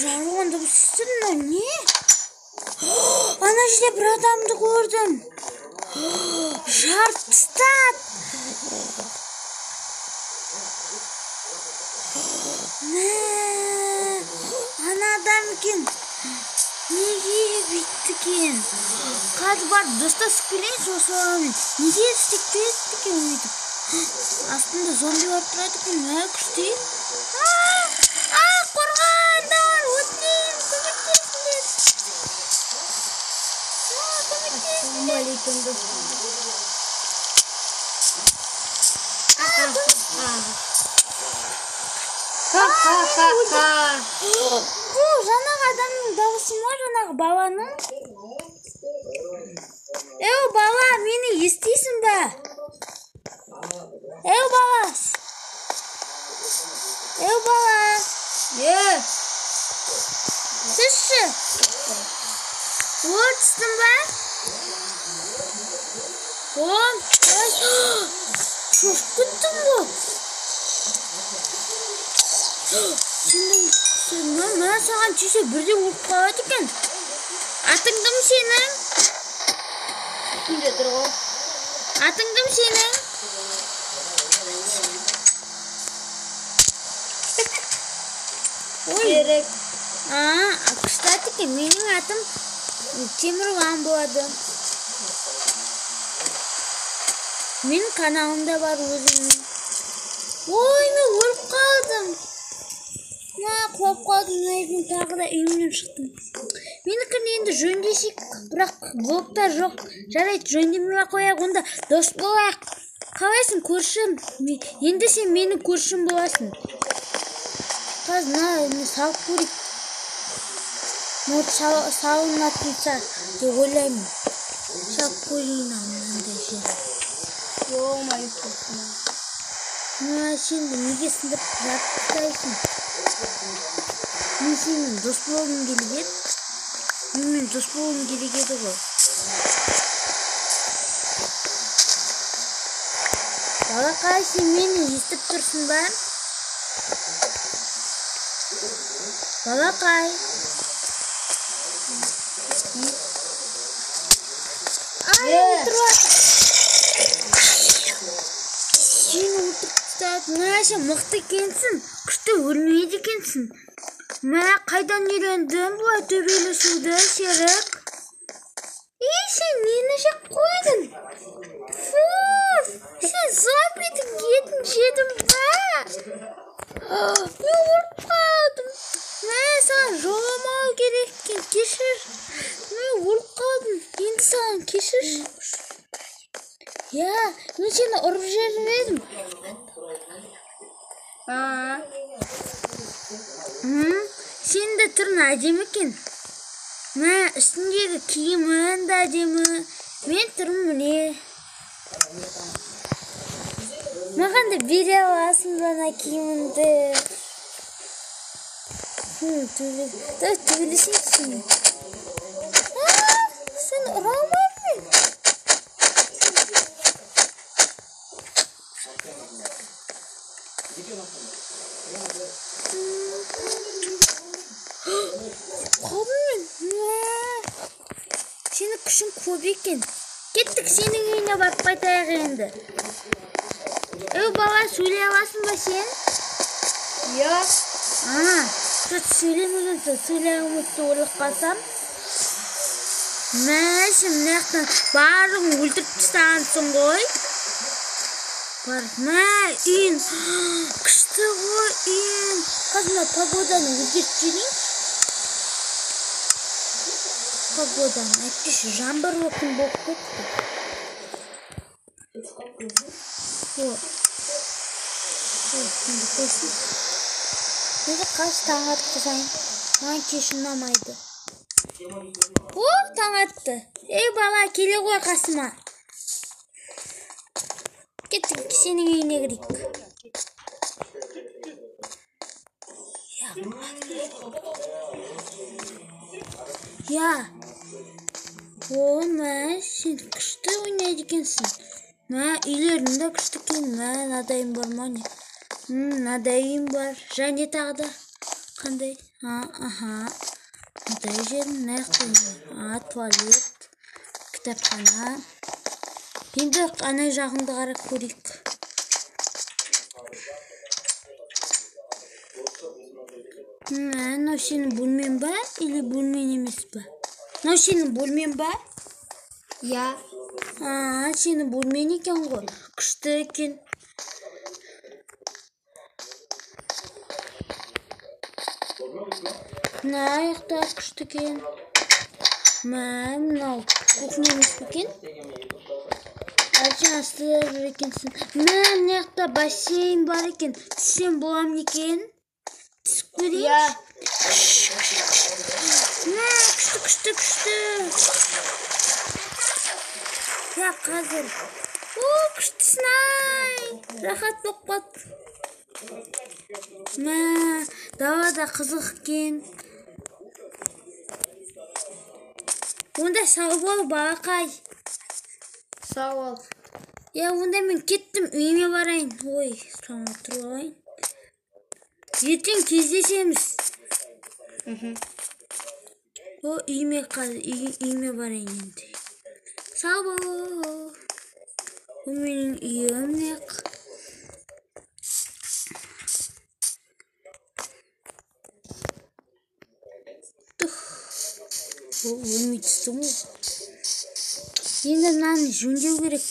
Жаргонда bu sesler ne? Ana işte bir adamdı gördüm. Şartstat. Ne? Ana adam kim? Неге бүйткен? Қазір барып достасып келейін сосын. Неге істеп береді екен өйтіп? Астында зомби барып тұрады екен, мә күшті. Қорғандар, өтінемін, көмектесіңдер. Көмектесіңдер. Bu жаңағы адамның дауысы ма, жаңағы баланың? Эй, бала, мені естисің бе? Эй, бала. Эй, бала. Сізші? Өтістің бе? Шошып күттім бұл. Мен саған тисе бірде өліп қалады екен. Атың кім сенің? Кімде тұр ғой? Атың кім сенің? Керек. Кстати, менің атым Темірлан болады. Менің каналымда бар өзімнің. Ой, мен өліп қалдым. Құлап қалдым, мен тағы да үйімнен шықтым. Менікін енді жөндесек, бірақ блоктар жоқ. Жарайды, жөндемей қояйық, онда дос болайық. Қалайсың, көршім? Енді сен менің көршім боласың. Қазір салып көрейік. Салынатын сар деп ойлаймын. Салып көрейін мынандай жер. Сен неге сындырып жатпайсың? Мен сенің дос болғым келіп еді. Мен дос болғым керек еді ғой. Балақай, сен мені естіп тұрсың ба? Балақай. Ай, отырып. Сен отырып тұстадың. Сен мықты екенсің. Күшті өлмейді екенсің. Қайдан үйрендің бұлай төбелесуді, Серік? Сен нені жеп қойдың? Сен зомбидің етін жедің ба? Мен өліп қалдым. Саған жоламау керек екен, кешір. Мен өліп қалдым. Енді саған кешір. Мен сені ұрып жібермедім. Сен де түрін әдемі екен. Үстіндегі киімін де әдемі. Мен түрім міне. Маған да бере аласың бана киімінді. Төбелесейсің. Сен ұра алмадың мен. Қолым мен. Сені күшің көп екен. Кеттік, сенің үйіне барып қайтайық енді. Бала, сөйлей аласың ба сен? Сөйлемегенсің, сөйлей алмайды ойлап қалсам. Сен мынаяқтан барлығын өлтіріп тастағансың ғой. Үйін. Күшті ғой үйін. Қазір погоданы өзгертіп жіберейін. Погоданы әйтпесе жаңбырлы күн болып кетті. Енді қазір таң атты сайын. Маған кеш ұнамайды. Таң атты. Ей бала, келе ғой қасыма. Кеттік, сенің үйіне кірейік. О, мә, сен күшті ойнайды екенсің. Мә, үйлерінде күшті екен. Мә, мынадайым бар ма не? Мынадайым бар. Және тағы да қандай? Аха. Мынадай жер не қойды? Туалет, кітапхана. Енді ана жағымды қарап көрейік. Мынау сенің бөлмен ба? Или бөлмен емес па? Мынау сенің бөлмен ба? Я. Сенің бөлмен екен ғой. Күшті екен. Мына аяқтар күшті екен. Мынау кухня емес пе екен? Сен астыда жүр екенсің. Мына жақта бассейн бар екен. Түссем болам екен? Түсіп көрейінші. Я. Күшті. Я қазір. Күштісін ай. Рахат болып қат. Далада қызық екен. Онда сау бол, балақай. Сау бол. Онда мен кеттім, үйіме барайын. Ой, соңғы тұрып алайын. Ертең кездесеміз. Үйіме барайын енді. Сау бол. Бұл менің үйім неқ. Өлмей түстім ғой. Енді мынаны жөндеу керек.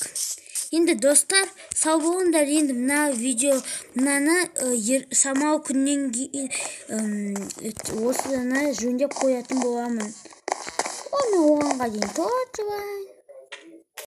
Енді достар, сау болыңдар. Енді мына видео, мынаны самал күннен кейін осыны жөндеп қоятын боламын. Оны оғанға дейін тотжылайын.